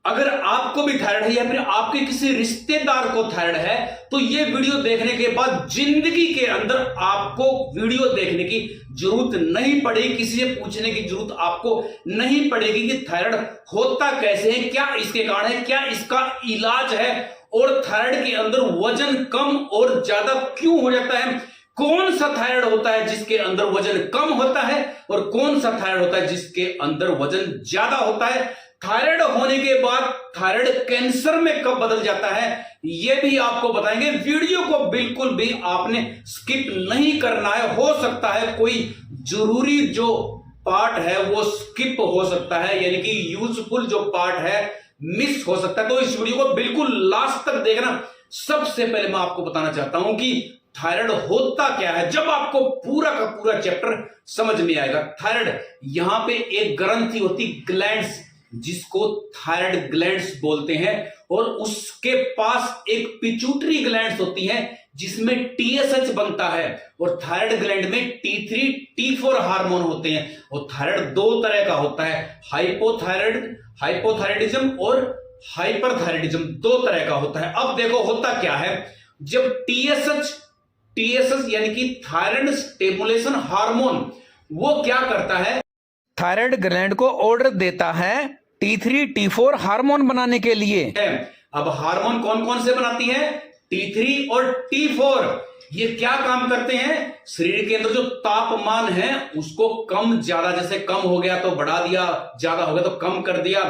अगर आपको भी थायराइड है या फिर आपके किसी रिश्तेदार को थायराइड है तो ये वीडियो देखने के बाद जिंदगी के अंदर आपको वीडियो देखने की जरूरत नहीं पड़ेगी, किसी से पूछने की जरूरत आपको नहीं पड़ेगी कि थायराइड होता कैसे है, क्या इसके कारण है, क्या इसका इलाज है, और थायराइड के अंदर वजन कम और ज्यादा क्यों हो जाता है, कौन सा थायराइड होता है जिसके अंदर वजन कम होता है और कौन सा थायराइड होता है जिसके अंदर वजन ज्यादा होता है, थायराइड होने के बाद थायराइड कैंसर में कब बदल जाता है, यह भी आपको बताएंगे। वीडियो को बिल्कुल भी आपने स्किप नहीं करना है। हो सकता है कोई जरूरी जो पार्ट है वो स्किप हो सकता है, यानी कि यूजफुल जो पार्ट है मिस हो सकता है, तो इस वीडियो को बिल्कुल लास्ट तक देखना। सबसे पहले मैं आपको बताना चाहता हूं कि थायराइड होता क्या है। जब आपको पूरा का पूरा चैप्टर समझ में आएगा, थायराइड यहां पे एक ग्रंथि होती ग्लैंड्स, जिसको थायराइड ग्लैंड्स बोलते हैं, और उसके पास एक पिट्यूटरी ग्लैंड्स होती है जिसमें टीएसएच बनता है, और थायराइड ग्लैंड में T3 T4 हार्मोन होते हैं। और थायराइड दो तरह का होता है, हाइपोथायराइडिज्म और हाइपरथायराइडिज्म, दो तरह का होता है। अब देखो होता क्या है, जब टीएसएच यानी कि थायराइड स्टिमुलेशन हार्मोन, वो क्या करता है, थायराइड ग्लैंड को ऑर्डर देता है T3 T4 हार्मोन बनाने के लिए। अब हार्मोन कौन कौन से बनाती है, T3 और T4। ये क्या काम करते हैं, शरीर के अंदर जो तापमान है उसको कम ज्यादा, जैसे कम हो गया तो बढ़ा दिया, ज्यादा हो गया तो कम कर दिया।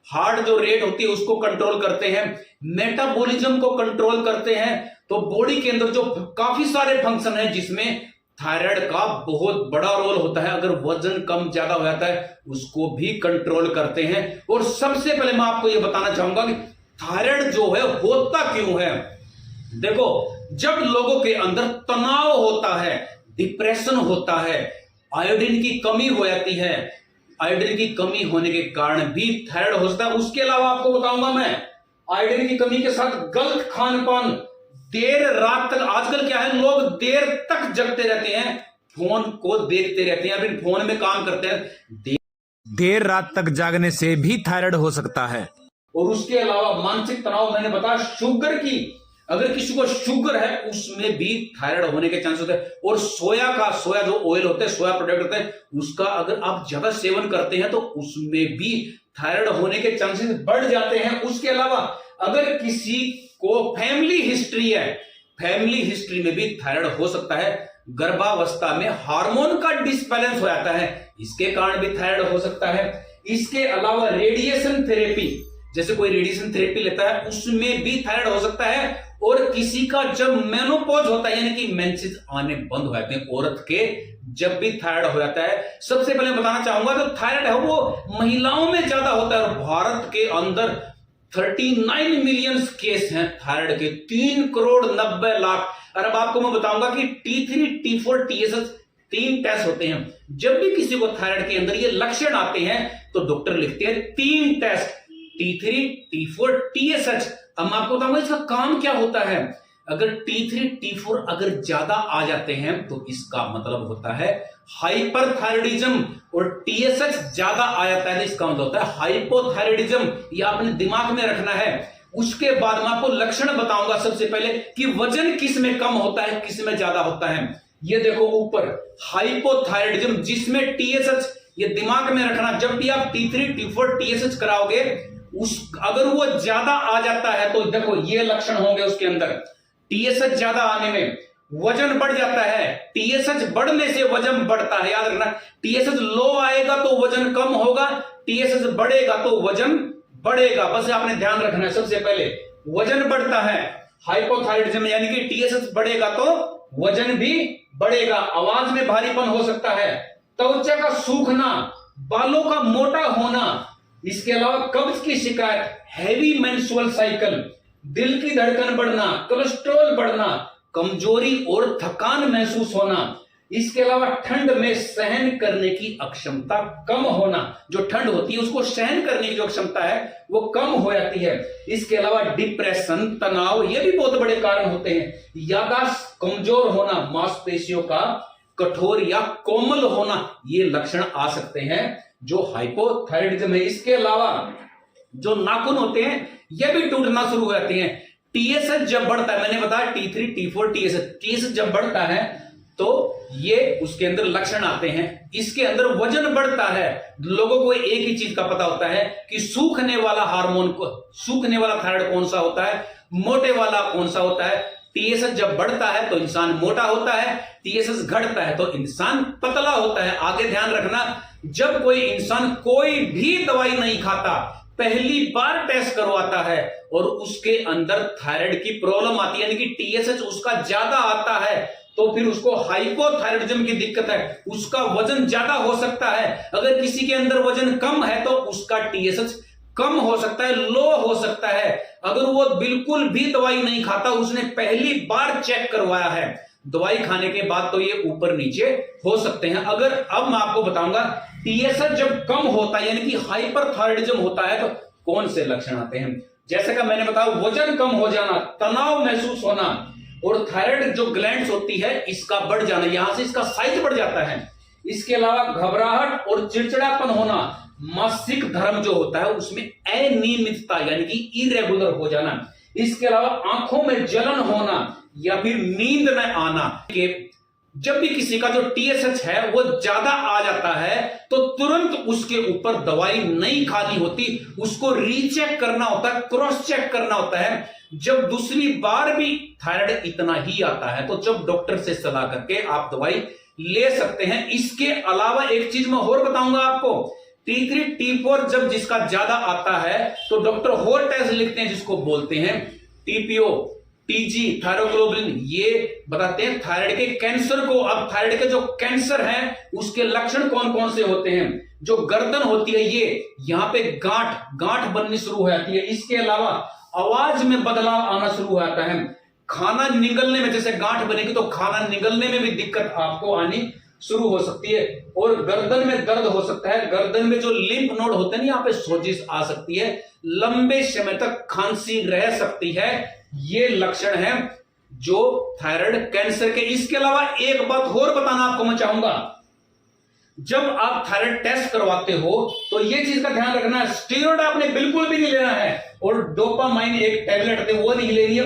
हार्ट जो रेट होती है उसको कंट्रोल करते हैं, मेटाबॉलिज्म को कंट्रोल करते हैं। तो बॉडी के अंदर जो काफी सारे फंक्शन है जिसमें थायराइड का बहुत बड़ा रोल होता है। अगर वजन कम ज्यादा हो जाता है उसको भी कंट्रोल करते हैं। और सबसे पहले मैं आपको यह बताना चाहूंगा कि थायराइड जो है होता क्यों है। देखो, जब लोगों के अंदर तनाव होता है, डिप्रेशन होता है, आयोडीन की कमी हो जाती है, आयोडीन की कमी होने के कारण भी थायराइड हो सकता है। उसके अलावा आपको बताऊंगा मैं, आयोडीन की कमी के साथ गलत खान पान, देर रात तक, आजकल क्या है, लोग देर तक जगते रहते हैं, फोन को देखते रहते हैं, फिर फोन में काम करते हैं, देर रात तक जागने से भी थायराइड हो सकता है। और उसके अलावा मानसिक तनाव, मैंने बताया शुगर की, अगर किसी को शुगर है उसमें भी थायराइड होने के चांस होते हैं। और सोया जो ऑयल होता है, सोया प्रोडक्ट होता है, उसका अगर आप ज्यादा सेवन करते हैं तो उसमें भी थायराइड होने के चांसेस बढ़ जाते हैं। उसके अलावा अगर किसी को फैमिली हिस्ट्री है, फैमिली हिस्ट्री में भी थायराइड हो सकता है। गर्भावस्था में हार्मोन का डिसबैलेंस हो जाता है, इसके कारण भी थायराइड हो सकता है। इसके अलावा रेडिएशन थेरेपी, जैसे कोई रेडिएशन थेरेपी लेता है उसमें भी थायराइड हो सकता है। और किसी का जब मेनोपॉज होता है, यानी कि मेंसेस आने बंद हो जाते हैं औरत के, जब भी थायराइड हो जाता है। सबसे पहले बताना चाहूंगा जो थायराइड है वो महिलाओं में ज्यादा होता है, और भारत के अंदर 39 मिलियन केस हैं थायराइड के, 3,90,00,000। और अब आपको मैं बताऊंगा कि T3 T4 TSH 3 टेस्ट होते हैं। जब भी किसी को थायराइड के अंदर ये लक्षण आते हैं तो डॉक्टर लिखते हैं 3 टेस्ट, T3 T4 TSH। अब मैं आपको बताऊंगा इसका काम क्या होता है। अगर T3 T4 अगर ज्यादा आ जाते हैं तो इसका मतलब होता है हाइपरथायराइडिज्म, और TSH ज्यादा आ जाता है तो इसका मतलब होता है हाइपोथायराइडिज्म। ये आपने दिमाग में रखना है। उसके बाद मैं आपको लक्षण बताऊंगा सबसे पहले कि वजन किस में कम होता है, किस में ज्यादा होता है। ये देखो ऊपर हाइपोथायराइडिज्म जिसमें TSH, ये दिमाग में रखना, जब भी आप T3 T4 TSH कराओगे अगर वो ज्यादा आ जाता है तो देखो ये लक्षण होंगे उसके अंदर। TSH ज्यादा आने में वजन बढ़ जाता है, TSH बढ़ने से वजन बढ़ता है, याद रखना। TSH लो आएगा तो वजन कम होगा, TSH बढ़ेगा तो वजन बढ़ेगा, बस आपने ध्यान रखना है। सबसे पहले वजन बढ़ता है हाइपोथायराइडिज्म, यानी कि TSH बढ़ेगा तो वजन भी बढ़ेगा, आवाज में भारीपन हो सकता है, त्वचा का सूखना, बालों का मोटा होना, इसके अलावा कब्ज की शिकायत, हैवी मेंस्ट्रुअल साइकिल, दिल की धड़कन बढ़ना, कोलेस्ट्रॉल बढ़ना, कमजोरी और थकान महसूस होना। इसके अलावा ठंड में सहन करने की अक्षमता कम होना, जो ठंड होती है उसको सहन करने की जो क्षमता है वो कम हो जाती है। इसके अलावा डिप्रेशन, तनाव, ये भी बहुत बड़े कारण होते हैं। याददाश्त कमजोर होना, मांसपेशियों का कठोर या कोमल होना, ये लक्षण आ सकते हैं जो हाइपोथायराइडिज्म है। इसके अलावा जो नाखून होते हैं ये भी टूटना शुरू हो जाते हैं। टीएसएच जब बढ़ता है, मैंने बताया T3 T4 टीएसएच जब बढ़ता है तो ये उसके अंदर लक्षण आते हैं। इसके अंदर वजन बढ़ता है। लोगों को एक ही चीज का पता होता है कि सूखने वाला हार्मोन को, सूखने वाला थायराइड कौन सा होता है, मोटे वाला कौन सा होता है। टीएसएच जब बढ़ता है तो इंसान मोटा होता है, टीएसएच घटता है तो इंसान पतला होता है। आगे ध्यान रखना, जब कोई इंसान कोई भी दवाई नहीं खाता, पहली बार टेस्ट करवाता है और उसके अंदर थायराइड की प्रॉब्लम आती है, यानी कि टीएसएच उसका ज्यादा आता है, तो फिर उसको हाइपोथायराइडिज्म की दिक्कत है, उसका वजन ज्यादा हो सकता है। अगर किसी के अंदर वजन कम है तो उसका टीएसएच कम हो सकता है, लो हो सकता है। अगर वो बिल्कुल भी दवाई नहीं खाता, उसने पहली बार चेक करवाया है, दवाई खाने के बाद तो ये ऊपर नीचे हो सकते हैं। अगर अब मैं आपको बताऊंगा टीएसएच जब कम होता है यानी कि हाइपरथायराइडिज्म होता है तो कौन से लक्षण आते हैं। जैसे कि मैंने बताया, वजन कम हो जाना, तनाव महसूस होना और थायराइड जो ग्लैंड्स होती है इसका बढ़ जाना, यहां से इसका साइज बढ़ जाता है। इसके अलावा घबराहट और चिड़चिड़ापन होना, मासिक धर्म जो होता है उसमें अनियमितता यानी कि इरेगुलर हो जाना। इसके अलावा आंखों में जलन होना या फिर नींद न आना। कि जब भी किसी का जो टीएसएच है वो ज्यादा आ जाता है तो तुरंत उसके ऊपर दवाई नहीं खानी होती, उसको रीचेक करना होता है, क्रॉस चेक करना होता है। जब दूसरी बार भी थायराइड इतना ही आता है तो जब डॉक्टर से सलाह करके आप दवाई ले सकते हैं। इसके अलावा एक चीज मैं और बताऊंगा आपको, T3 T4 जब जिसका ज्यादा आता है तो डॉक्टर और टेस्ट लिखते हैं जिसको बोलते हैं TPO TG थायरोग्लोबुलिन, ये बताते हैं थायराइड के कैंसर को। अब थायराइड के जो कैंसर हैं उसके लक्षण कौन कौन से होते हैं। जो गर्दन होती है ये यहां पे गांठ बननी शुरू हो जाती है। इसके अलावा आवाज में बदलाव आना शुरू हो जाता है। खाना निगलने में, जैसे गांठ बनेगी तो खाना निगलने में भी दिक्कत आपको आनी शुरू हो सकती है और गर्दन में दर्द हो सकता है। गर्दन में जो लिम्फ नोड होते हैं यहाँ पे सोजिश आ सकती है, लंबे समय तक खांसी रह सकती है। ये लक्षण है जो थायराइड कैंसर के। इसके अलावा एक बात और बताना आपको मैं चाहूंगा, जब आप थायराइड टेस्ट करवाते हो तो ये चीज का ध्यान रखना है, स्टेरॉइड आपने बिल्कुल भी नहीं लेना है और डोपामाइन एक टैबलेट आती है वो नहीं लेनी है,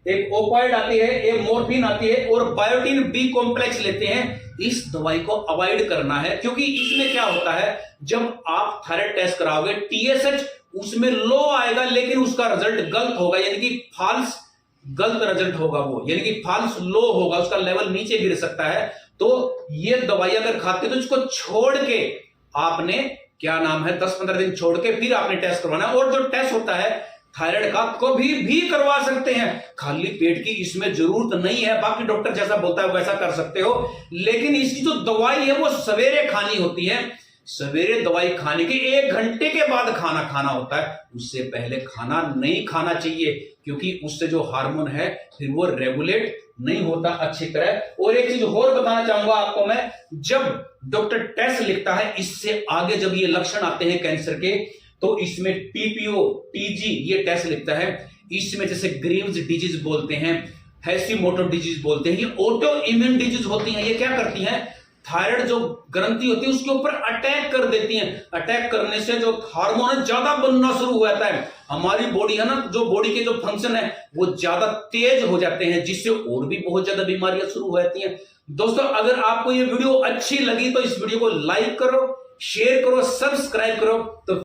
एक ओपाइड आती है, एक मोर्फिन आती है और बायोटिन बी कॉम्प्लेक्स लेते हैं। इस दवाई को अवॉइड करना है क्योंकि इसमें क्या होता है, जब आप थायराइड टेस्ट कराओगे टीएसएच उसमें लो आएगा लेकिन उसका रिजल्ट गलत होगा, यानी कि फॉल्स गलत रिजल्ट होगा वो, यानी कि फॉल्स लो होगा, उसका लेवल नीचे गिर सकता है। तो ये दवाई अगर खाते तो इसको छोड़ के आपने क्या नाम है 10-15 दिन छोड़ के फिर आपने टेस्ट करवाना है। और जो टेस्ट होता है थायराइड का कभी भी करवा सकते हैं, खाली पेट की इसमें जरूरत नहीं है। बाकी डॉक्टर जैसा बोलता है वैसा कर सकते हो, लेकिन इसकी जो दवाई है वो सवेरे खानी होती है। सवेरे दवाई खाने के 1 घंटे के बाद खाना खाना होता है, उससे पहले खाना नहीं खाना चाहिए क्योंकि उससे जो हार्मोन है फिर वो रेगुलेट नहीं होता अच्छी तरह। और एक चीज और बताना चाहूंगा आपको मैं, जब डॉक्टर टेस्ट लिखता है इससे आगे जब ये लक्षण आते हैं कैंसर के तो इसमें TPO TG ये टेस्ट लिखता है। इसमें जैसे ग्रीव्स डिजीज बोलते हैं, हैशीमोटो डिजीज बोलते हैं, ये ऑटो इम्यून डिजीज होती हैं। ये क्या करती हैं, थायराइड जो ग्रंथि होती है उसके ऊपर अटैक कर देती हैं। अटैक करने से जो हार्मोन ज्यादा बनना शुरू हो जाता है, हमारी बॉडी है ना, जो बॉडी के जो फंक्शन है वो ज्यादा तेज हो जाते हैं, जिससे और भी बहुत ज्यादा बीमारियां शुरू हो जाती हैं। दोस्तों अगर आपको ये वीडियो अच्छी लगी तो इस वीडियो को लाइक करो, शेयर करो, सब्सक्राइब करो। तो